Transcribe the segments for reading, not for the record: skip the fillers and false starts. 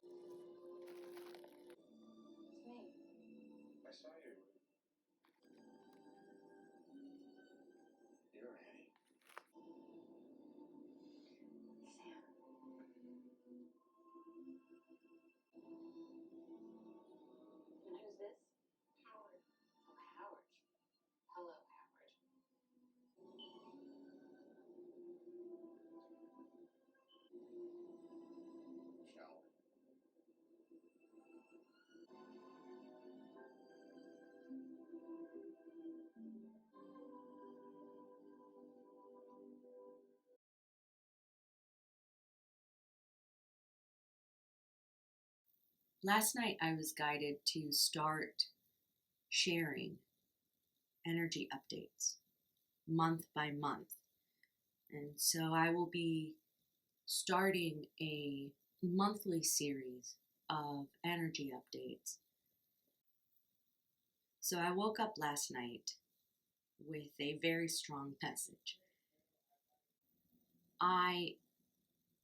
It's me. I saw you. You're Annie. Sam. And who's this? Howard. Oh, Howard. Hello, Howard. Shall we? Last night I was guided to start sharing energy updates month by month. And so I will be starting a monthly series of energy updates. So I woke up last night with a very strong message. I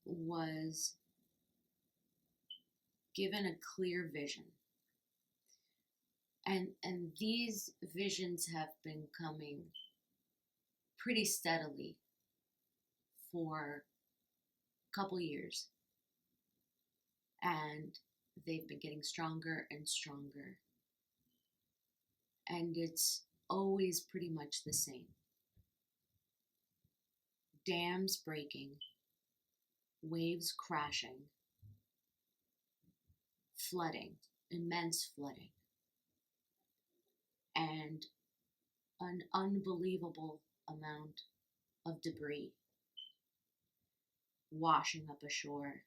was given a clear vision. And these visions have been coming pretty steadily for a couple years. And they've been getting stronger and stronger. And it's always pretty much the same. Dams breaking, waves crashing, flooding, immense flooding, and an unbelievable amount of debris washing up ashore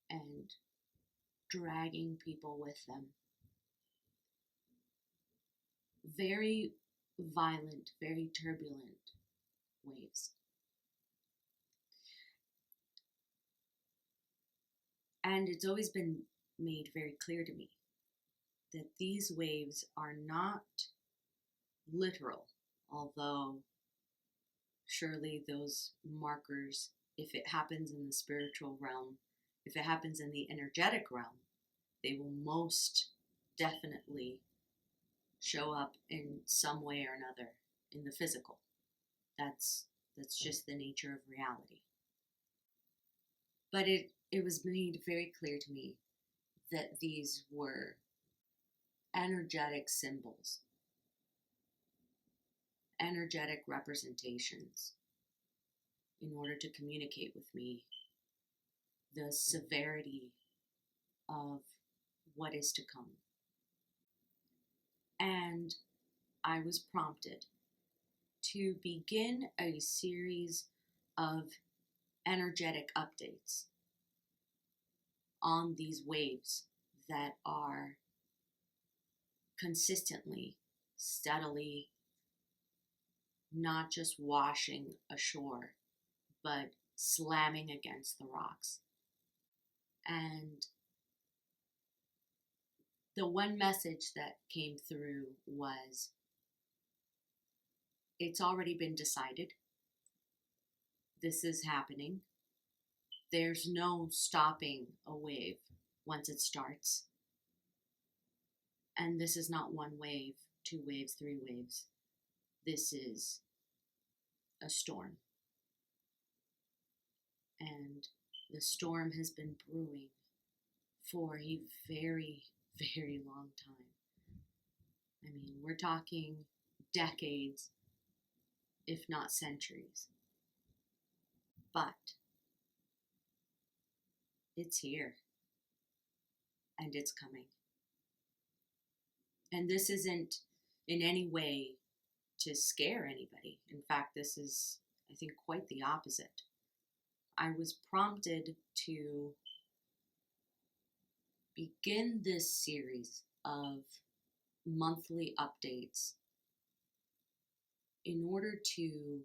and dragging people with them. Very violent, very turbulent waves. And it's always been made very clear to me that these waves are not literal, although surely those markers, if it happens in the spiritual realm, if it happens in the energetic realm, they will most definitely show up in some way or another in the physical. That's just the nature of reality. But it was made very clear to me that these were energetic symbols, energetic representations in order to communicate with me the severity of what is to come. And I was prompted to begin a series of energetic updates on these waves that are consistently, steadily, not just washing ashore, but slamming against the rocks. And the one message that came through was, it's already been decided. This is happening. There's no stopping a wave once it starts. And this is not one wave, 2 waves, 3 waves. This is a storm. And the storm has been brewing for a very, very long time. I mean, we're talking decades, if not centuries. But it's here. And it's coming. And this isn't in any way to scare anybody. In fact, this is, I think, quite the opposite. I was prompted to begin this series of monthly updates in order to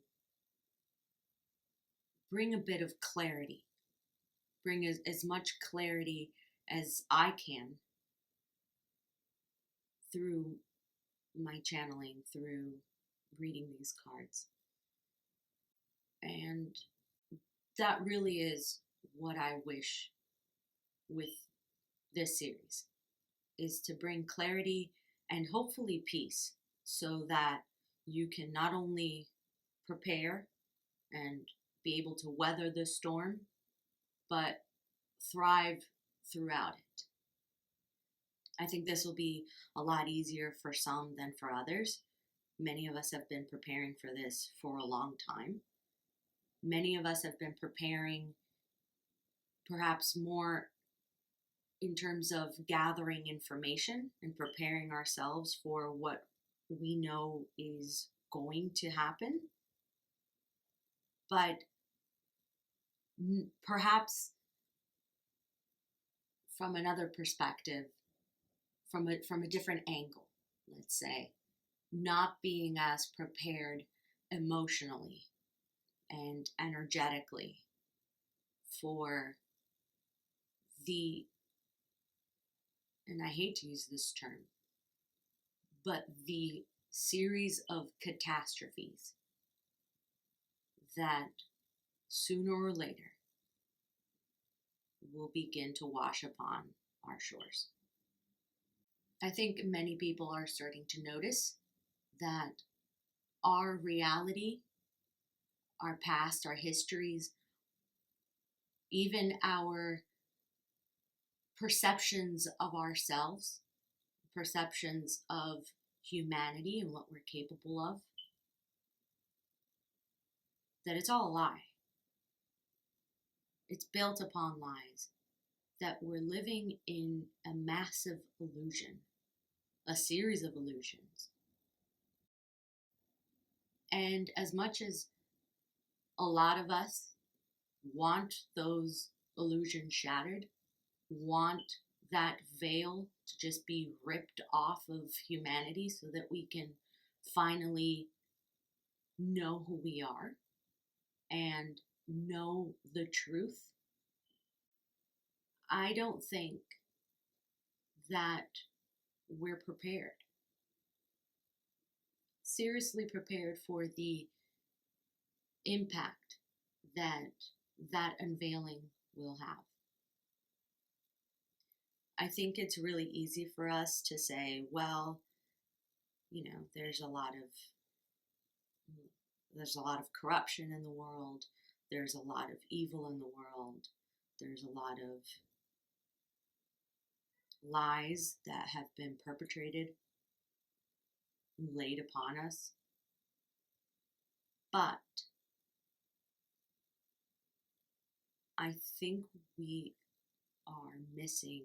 bring a bit of clarity, bring as much clarity as I can through my channeling, through reading these cards. And that really is what I wish with this series is to bring clarity and hopefully peace so that you can not only prepare and be able to weather the storm, but thrive throughout it. I think this will be a lot easier for some than for others. Many of us have been preparing for this for a long time. Many of us have been preparing perhaps more in terms of gathering information and preparing ourselves for what we know is going to happen. But perhaps from another perspective, from a different angle, let's say, not being as prepared emotionally and energetically for the, and I hate to use this term, but the series of catastrophes that sooner or later will begin to wash upon our shores. I think many people are starting to notice that our reality, our past, our histories, even our perceptions of ourselves, perceptions of humanity and what we're capable of, that it's all a lie. It's built upon lies, that we're living in a massive illusion, a series of illusions. And as much as a lot of us want those illusions shattered, want that veil to just be ripped off of humanity so that we can finally know who we are and know the truth, I don't think that we're prepared. Seriously prepared for the impact that unveiling will have. I think it's really easy for us to say, well, there's a lot of corruption in the world. There's a lot of evil in the world. There's a lot of lies that have been perpetrated and laid upon us. But I think we are missing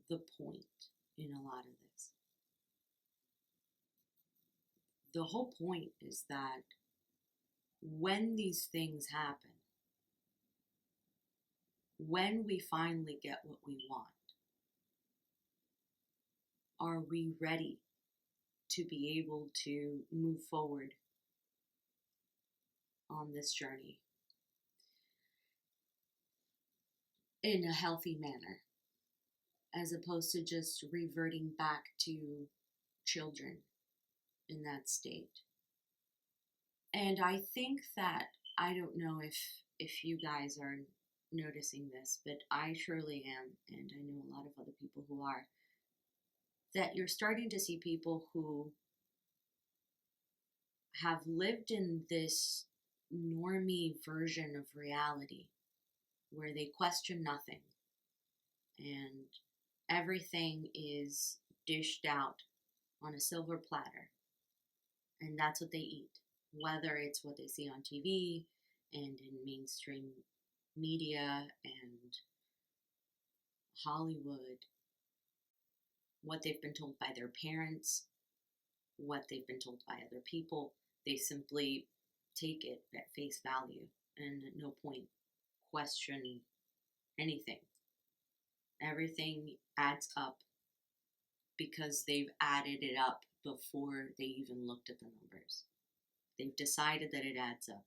the point in a lot of this. The whole point is that when these things happen, when we finally get what we want, are we ready to be able to move forward on this journey in a healthy manner, as opposed to just reverting back to children in that state? And I think that, I don't know if you guys are noticing this, but I surely am, and I know a lot of other people who are, that you're starting to see people who have lived in this normie version of reality where they question nothing and everything is dished out on a silver platter, and that's what they eat, whether it's what they see on TV and in mainstream media and Hollywood, what they've been told by their parents, what they've been told by other people. They simply take it at face value and at no point question anything. Everything adds up because they've added it up before they even looked at the numbers. They've decided that it adds up.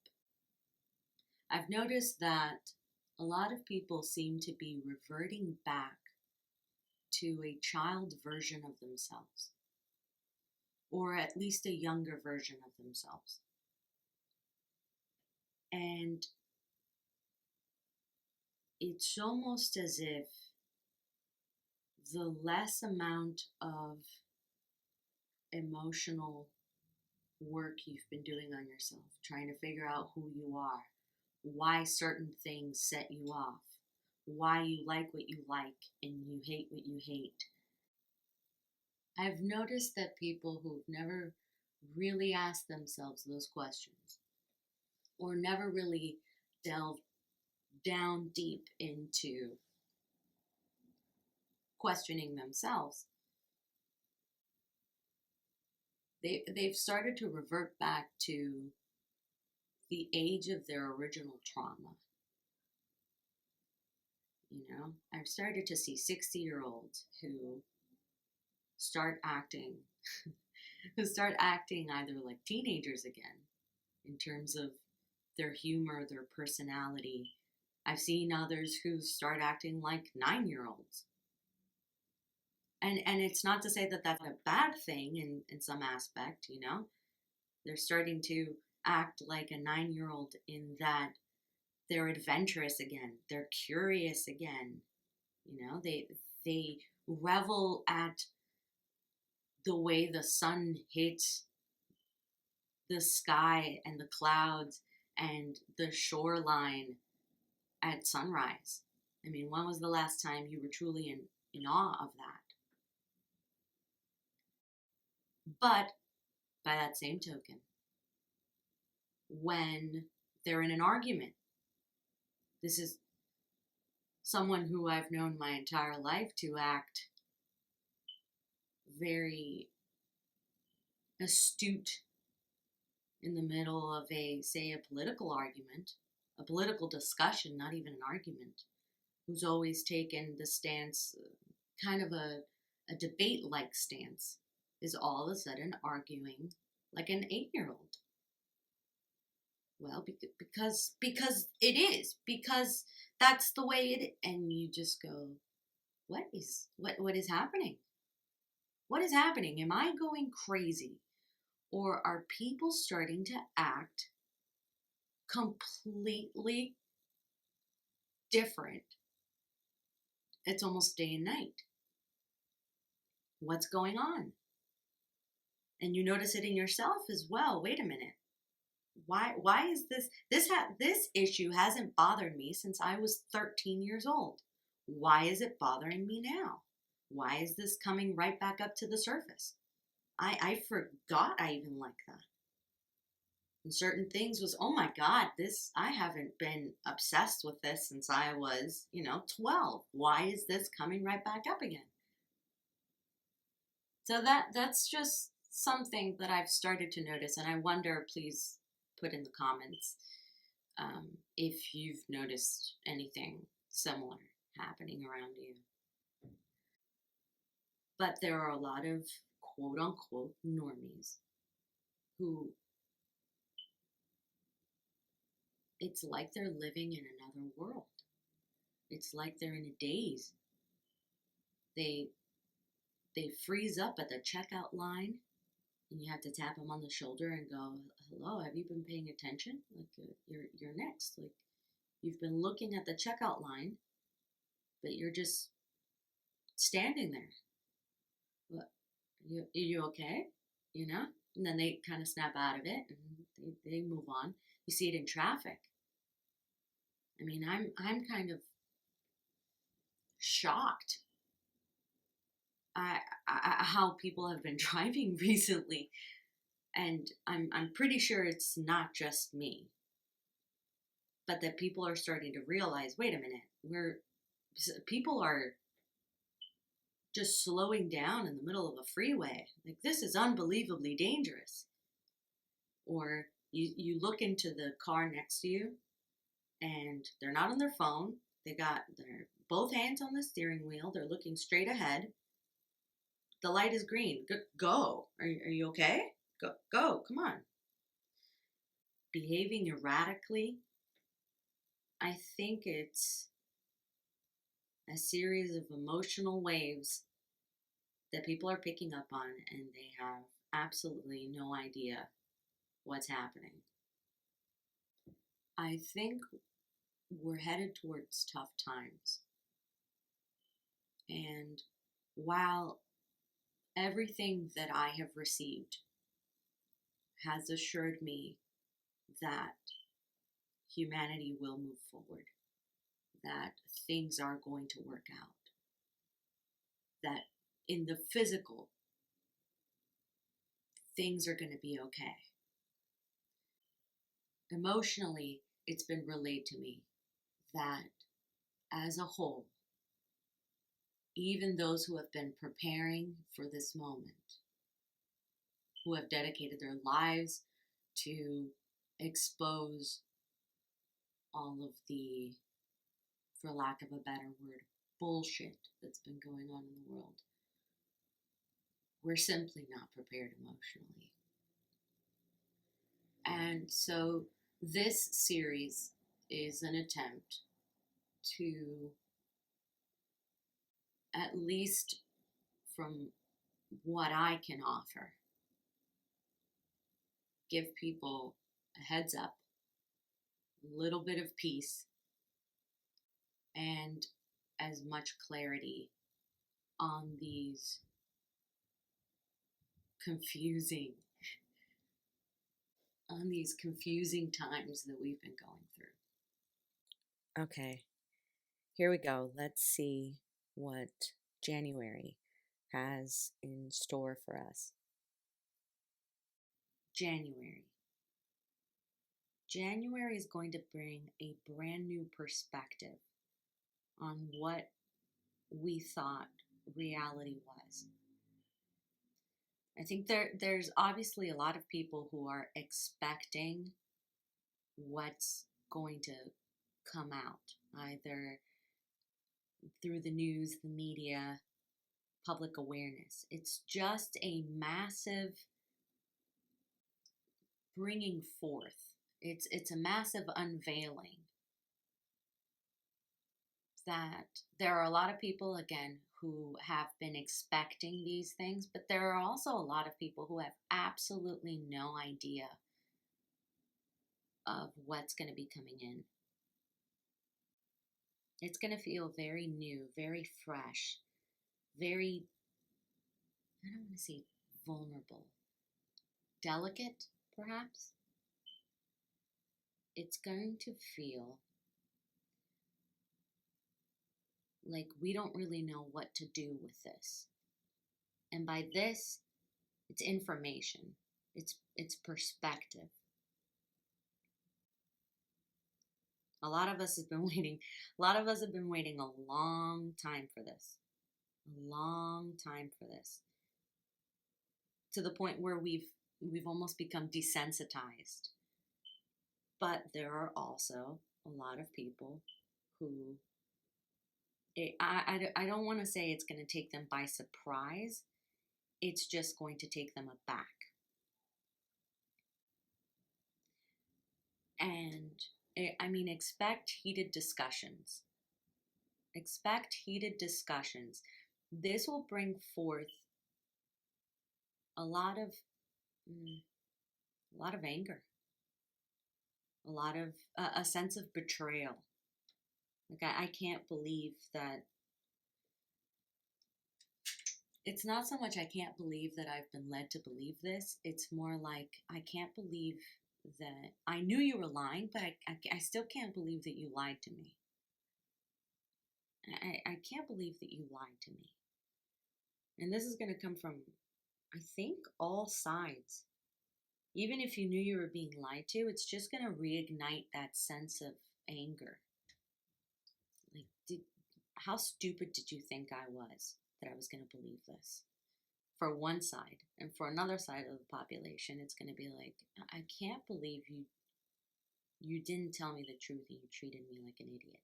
I've noticed that a lot of people seem to be reverting back to a child version of themselves, or at least a younger version of themselves. And it's almost as if the less amount of emotional work you've been doing on yourself, trying to figure out who you are, why certain things set you off, why you like what you like and you hate what you hate. I've noticed that people who've never really asked themselves those questions or never really delved down deep into questioning themselves, they've started to revert back to the age of their original trauma. You know, I've started to see 60-year-olds who start acting either like teenagers again in terms of their humor, their personality. I've seen others who start acting like 9-year-olds. And it's not to say that that's a bad thing in some aspect, you know. They're starting to act like a 9-year-old in that they're adventurous again. They're curious again. You know, they revel at the way the sun hits the sky and the clouds and the shoreline at sunrise. I mean, when was the last time you were truly in awe of that? But by that same token, when they're in an argument, this is someone who I've known my entire life to act very astute in the middle of say a political argument, a political discussion, not even an argument, who's always taken the stance, kind of a debate-like stance, is all of a sudden arguing like an 8-year-old. Well, because it is, because that's the way it is. And you just go, what is happening? What is happening? Am I going crazy? Or are people starting to act completely different? It's almost day and night. What's going on? And you notice it in yourself as well. Wait a minute. Why is this issue hasn't bothered me since I was 13 years old? Why is it bothering me now? Why is this coming right back up to the surface? I forgot I even like that. And certain things was, oh my God, I haven't been obsessed with this since I was, 12. Why is this coming right back up again? So that's just something that I've started to notice, and I wonder, please put in the comments if you've noticed anything similar happening around you. But there are a lot of quote unquote normies who it's like they're living in another world. It's like they're in a daze. They freeze up at the checkout line, and you have to tap them on the shoulder and go, "Hello, have you been paying attention? Like you're next. Like you've been looking at the checkout line, but you're just standing there. What? Are you okay? You know?" And then they kind of snap out of it and they move on. You see it in traffic. I mean, I'm kind of shocked how people have been driving recently, and I'm pretty sure it's not just me, but that people are starting to realize, wait a minute, people are just slowing down in the middle of a freeway. Like, this is unbelievably dangerous. Or you look into the car next to you, and they're not on their phone. They got their both hands on the steering wheel. They're looking straight ahead. The light is green. Go. Are you okay? Go. Come on. Behaving erratically. I think it's a series of emotional waves that people are picking up on, and they have absolutely no idea what's happening. I think we're headed towards tough times. And while everything that I have received has assured me that humanity will move forward, that things are going to work out, that in the physical, things are going to be okay. Emotionally, it's been relayed to me that as a whole, even those who have been preparing for this moment, who have dedicated their lives to expose all of the, for lack of a better word, bullshit that's been going on in the world, we're simply not prepared emotionally. And so this series is an attempt to, at least from what I can offer, give people a heads up, a little bit of peace, and as much clarity on these confusing times that we've been going through. Okay, here we go. Let's see what January has in store for us. January is going to bring a brand new perspective on what we thought reality was. I think there's obviously a lot of people who are expecting what's going to come out, either through the news, the media, public awareness. It's just a massive bringing forth. It's a massive unveiling that there are a lot of people, again, who have been expecting these things, but there are also a lot of people who have absolutely no idea of what's going to be coming in. It's going to feel very new, very fresh, very, I don't want to say vulnerable, delicate, perhaps. It's going to feel like we don't really know what to do with this. And by this, it's information. It's perspective. A lot of us have been waiting. A lot of us have been waiting a long time for this. A long time for this. To the point where we've almost become desensitized. But there are also a lot of people who I don't want to say it's going to take them by surprise. It's just going to take them aback. And expect heated discussions. Expect heated discussions. This will bring forth a lot of anger, a lot of a sense of betrayal. Like I can't believe that. It's not so much I can't believe that I've been led to believe this. It's more like I can't believe that I knew you were lying, but I still can't believe that you lied to me. I can't believe that you lied to me. And this is going to come from, I think, all sides. Even if you knew you were being lied to, it's just going to reignite that sense of anger. Like, how stupid did you think I was that I was going to believe this? For one side. And for another side of the population, it's going to be like, I can't believe you didn't tell me the truth and you treated me like an idiot.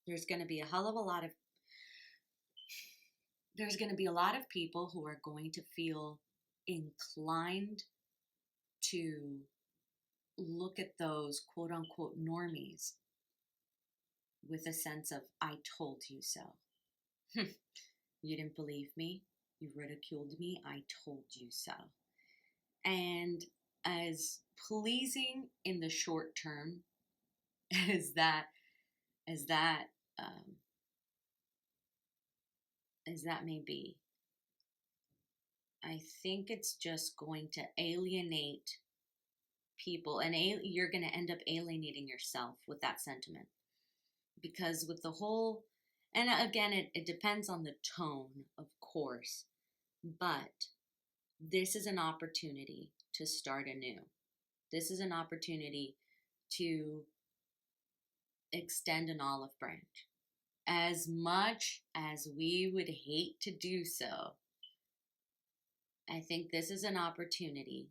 There's going to be a lot of people who are going to feel inclined to look at those quote unquote normies with a sense of, I told you so. You didn't believe me. You ridiculed me. I told you so. And as pleasing in the short term as that as that um, as that may be, I think it's just going to alienate people, and you're going to end up alienating yourself with that sentiment. Because with the whole, and again, it depends on the tone, of course, but this is an opportunity to start anew. This is an opportunity to extend an olive branch. As much as we would hate to do so, I think this is an opportunity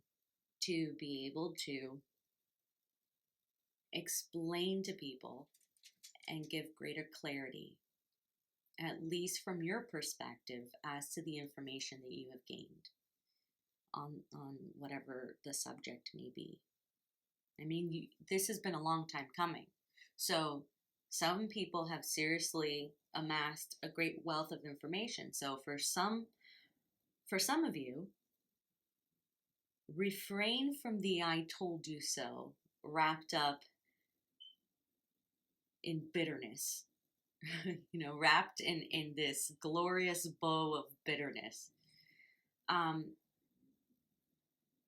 to be able to explain to people and give greater clarity, at least from your perspective, as to the information that you have gained on whatever the subject may be. I mean, this has been a long time coming. So some people have seriously amassed a great wealth of information. So for some of you, refrain from the "I told you so" wrapped up in bitterness, wrapped in this glorious bow of bitterness.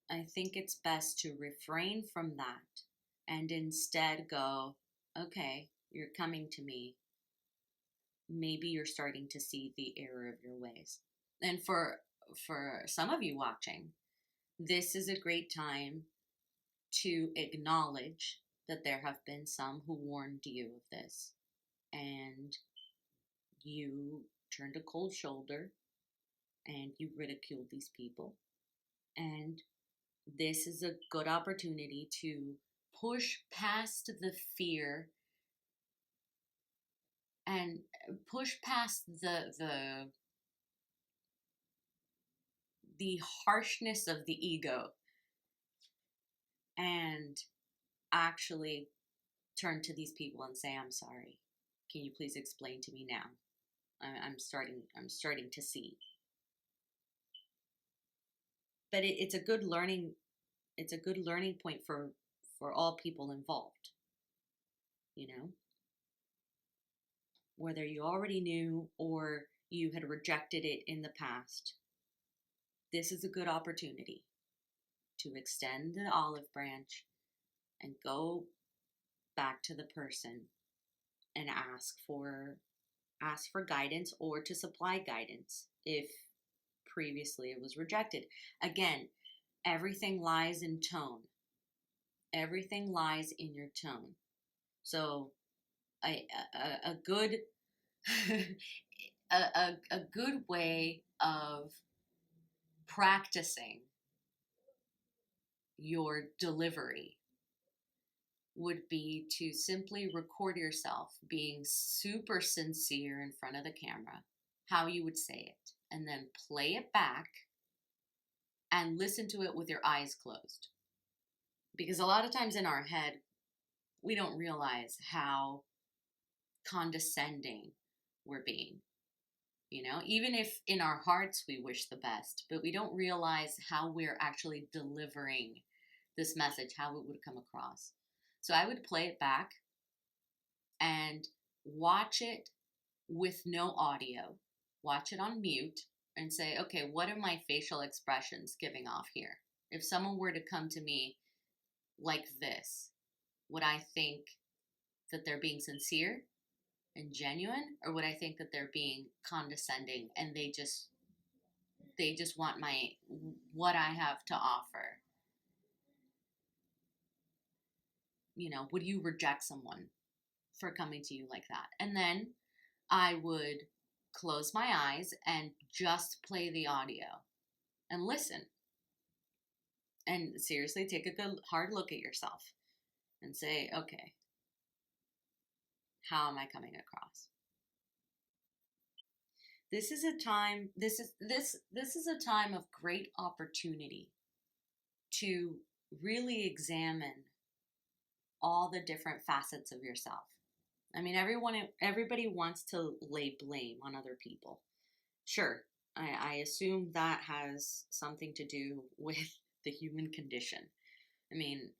I think it's best to refrain from that and instead go, okay, you're coming to me. Maybe you're starting to see the error of your ways. And for some of you watching, this is a great time to acknowledge that there have been some who warned you of this, and you turned a cold shoulder and you ridiculed these people. And this is a good opportunity to push past the fear and push past the harshness of the ego and actually turn to these people and say, "I'm sorry. Can you please explain to me now? I'm starting to see." But it's a good learning point for all people involved. Whether you already knew or you had rejected it in the past, this is a good opportunity to extend the olive branch and go back to the person and ask for guidance, or to supply guidance if previously it was rejected. Again, everything lies in tone. Everything lies in your tone. So a good a good way of practicing your delivery would be to simply record yourself being super sincere in front of the camera, how you would say it, and then play it back and listen to it with your eyes closed. Because a lot of times in our head, we don't realize how condescending we're being. Even if in our hearts we wish the best, but we don't realize how we're actually delivering this message, how it would come across. So I would play it back and watch it with no audio. Watch it on mute and say, okay, what are my facial expressions giving off here? If someone were to come to me like this, would I think that they're being sincere and genuine, or would I think that they're being condescending and they just want what I have to offer? Would you reject someone for coming to you like that? And then I would close my eyes and just play the audio and listen. And seriously, take a good hard look at yourself and say, okay, how am I coming across? This is a time of great opportunity to really examine all the different facets of yourself. I mean, everybody wants to lay blame on other people. Sure, I assume that has something to do with the human condition. I mean,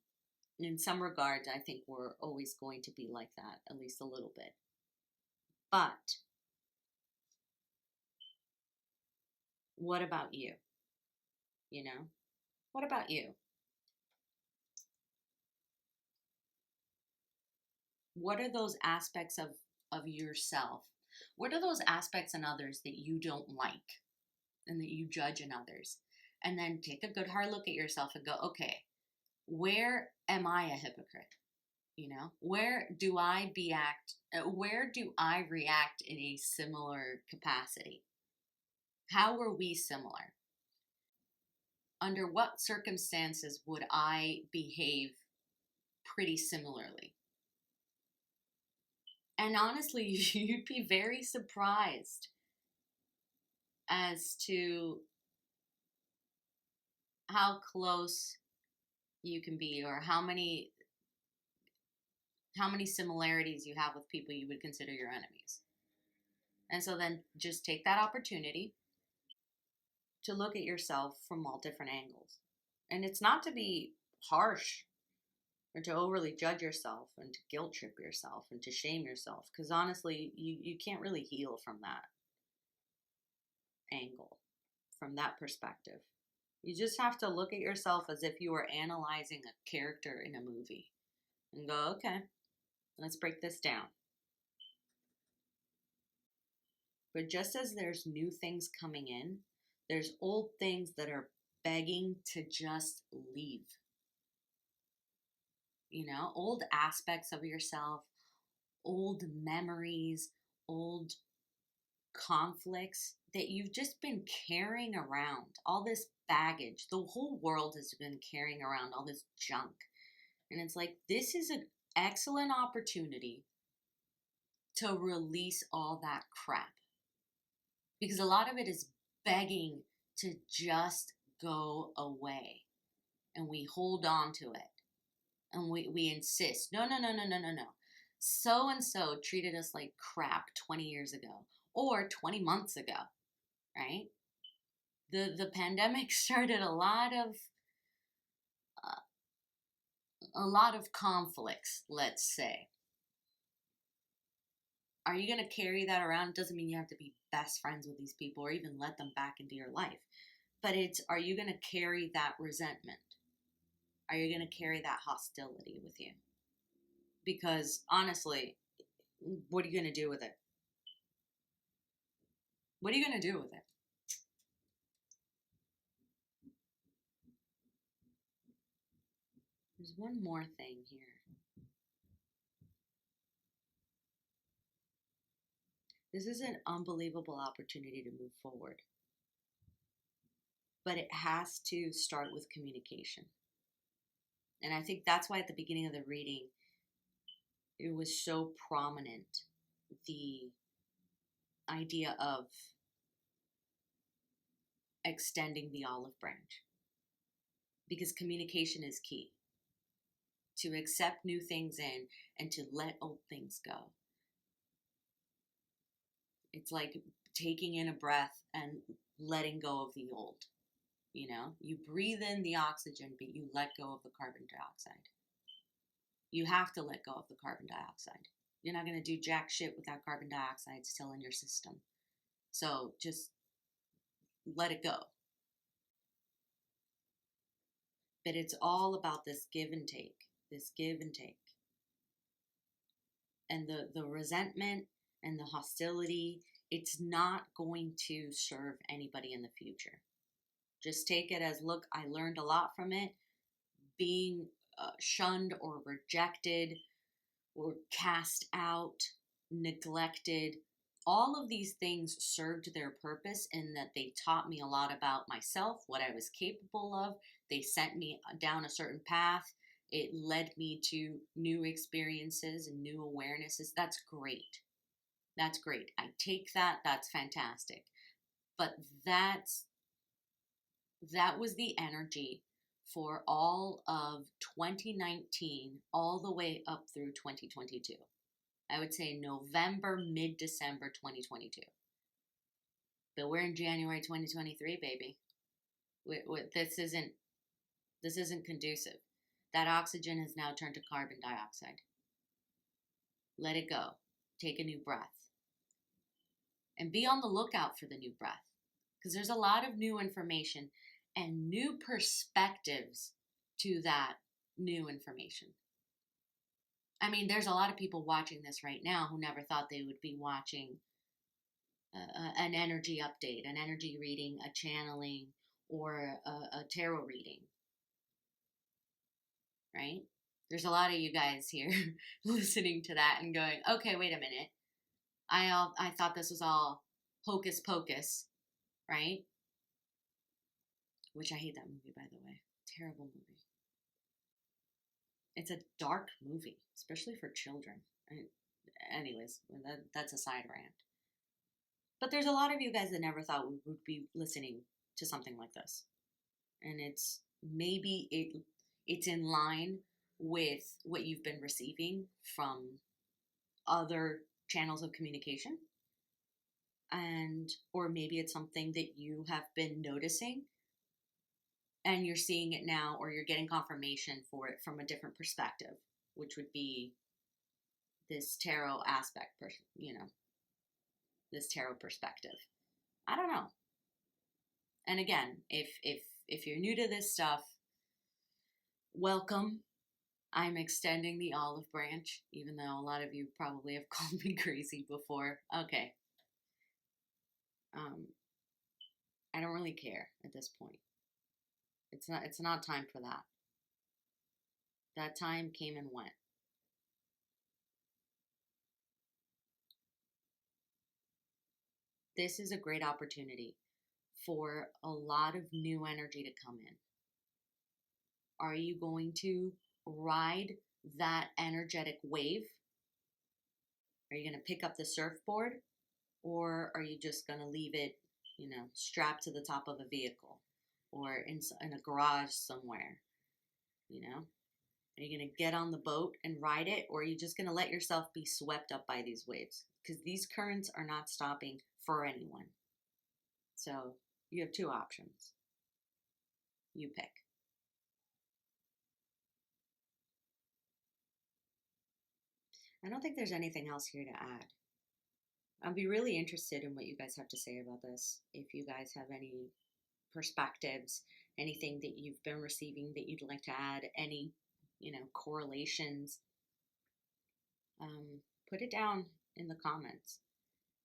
in some regards, I think we're always going to be like that, at least a little bit. But what about you? You know? What about you? What are those aspects of yourself? What are those aspects in others that you don't like and that you judge in others? And then take a good hard look at yourself and go, okay, where am I a hypocrite? You know, where do I react in a similar capacity? How are we similar? Under what circumstances would I behave pretty similarly? And honestly, you'd be very surprised as to how close you can be, or how many similarities you have with people you would consider your enemies. And so then just take that opportunity to look at yourself from all different angles. And it's not to be harsh or to overly judge yourself and to guilt trip yourself and to shame yourself, because honestly, you can't really heal from that angle, from that perspective. You just have to look at yourself as if you were analyzing a character in a movie and go, okay, let's break this down. But just as there's new things coming in, there's old things that are begging to just leave. You know, old aspects of yourself, old memories, old conflicts that you've just been carrying around, all this baggage. The whole world has been carrying around all this junk. And it's like, this is an excellent opportunity to release all that crap. Because a lot of it is begging to just go away. And we hold on to it. And we insist, no. So-and-so treated us like crap 20 years ago. Or 20 months ago, right? The pandemic started a lot of conflicts, let's say. Are you going to carry that around? It doesn't mean you have to be best friends with these people or even let them back into your life. But are you going to carry that resentment? Are you going to carry that hostility with you? Because honestly, what are you going to do with it? What are you going to do with it? There's one more thing here. This is an unbelievable opportunity to move forward. But it has to start with communication. And I think that's why at the beginning of the reading, it was so prominent, the idea of extending the olive branch. Because communication is key. To accept new things in and to let old things go. It's like taking in a breath and letting go of the old. You know, you breathe in the oxygen, but you let go of the carbon dioxide. You have to let go of the carbon dioxide. You're not going to do jack shit without carbon dioxide still in your system. So just let it go. But it's all about this give and take. And the resentment and the hostility, it's not going to serve anybody in the future. Just take it as, look, I learned a lot from it. Being shunned or rejected or cast out, neglected, all of these things served their purpose in that they taught me a lot about myself, what I was capable of. They sent me down a certain path. It led me to new experiences and new awarenesses. That's great. That's great. I take that. That's fantastic. But that was the energy for all of 2019, all the way up through 2022. I would say November, mid-December 2022. But we're in January 2023, baby. This isn't conducive. That oxygen has now turned to carbon dioxide. Let it go. Take a new breath. And be on the lookout for the new breath. Because there's a lot of new information and new perspectives to that new information. I mean, there's a lot of people watching this right now who never thought they would be watching an energy update, an energy reading, a channeling, or a tarot reading. Right? There's a lot of you guys here listening to that and going, okay, wait a minute. I thought this was all hocus pocus, right? Which I hate that movie, by the way. Terrible movie. It's a dark movie, especially for children. Anyways, that's a side rant. But there's a lot of you guys that never thought we would be listening to something like this. And it's in line with what you've been receiving from other channels of communication. Or maybe it's something that you have been noticing and you're seeing it now, or you're getting confirmation for it from a different perspective, which would be this tarot aspect, this tarot perspective. I don't know. And again, if you're new to this stuff, welcome. I'm extending the olive branch, even though a lot of you probably have called me crazy before. Okay. I don't really care at this point. It's not time for that. That time came and went. This is a great opportunity for a lot of new energy to come in. Are you going to ride that energetic wave? Are you going to pick up the surfboard? Or are you just going to leave it, strapped to the top of a vehicle or in a garage somewhere? Are you going to get on the boat and ride it? Or are you just going to let yourself be swept up by these waves? Because these currents are not stopping for anyone. So you have two options. You pick. I don't think there's anything else here to add. I'd be really interested in what you guys have to say about this. If you guys have any perspectives, anything that you've been receiving that you'd like to add, any, correlations, put it down in the comments.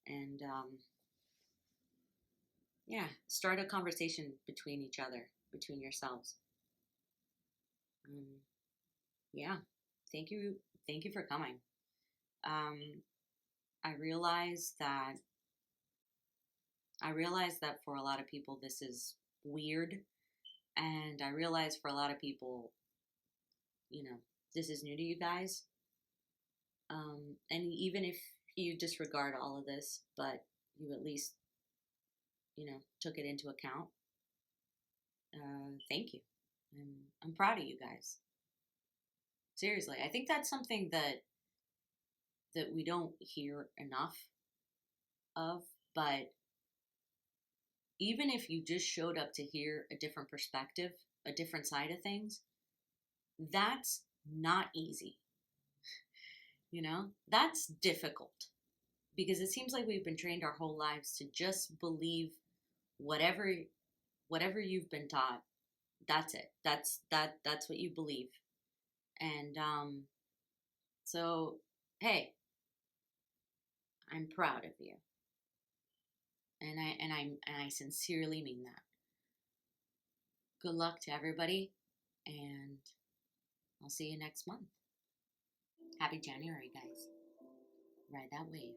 And, start a conversation between each other, between yourselves. Thank you for coming. I realize that for a lot of people this is weird, and I realize for a lot of people, this is new to you guys. And even if you disregard all of this, but you at least, took it into account, thank you. I'm proud of you guys. Seriously, I think that's something that we don't hear enough of, but even if you just showed up to hear a different perspective, a different side of things, that's not easy. That's difficult, because it seems like we've been trained our whole lives to just believe whatever you've been taught. That's it. That's what you believe. And so hey, I'm proud of you. And I sincerely mean that. Good luck to everybody, and I'll see you next month. Happy January, guys. Ride that wave.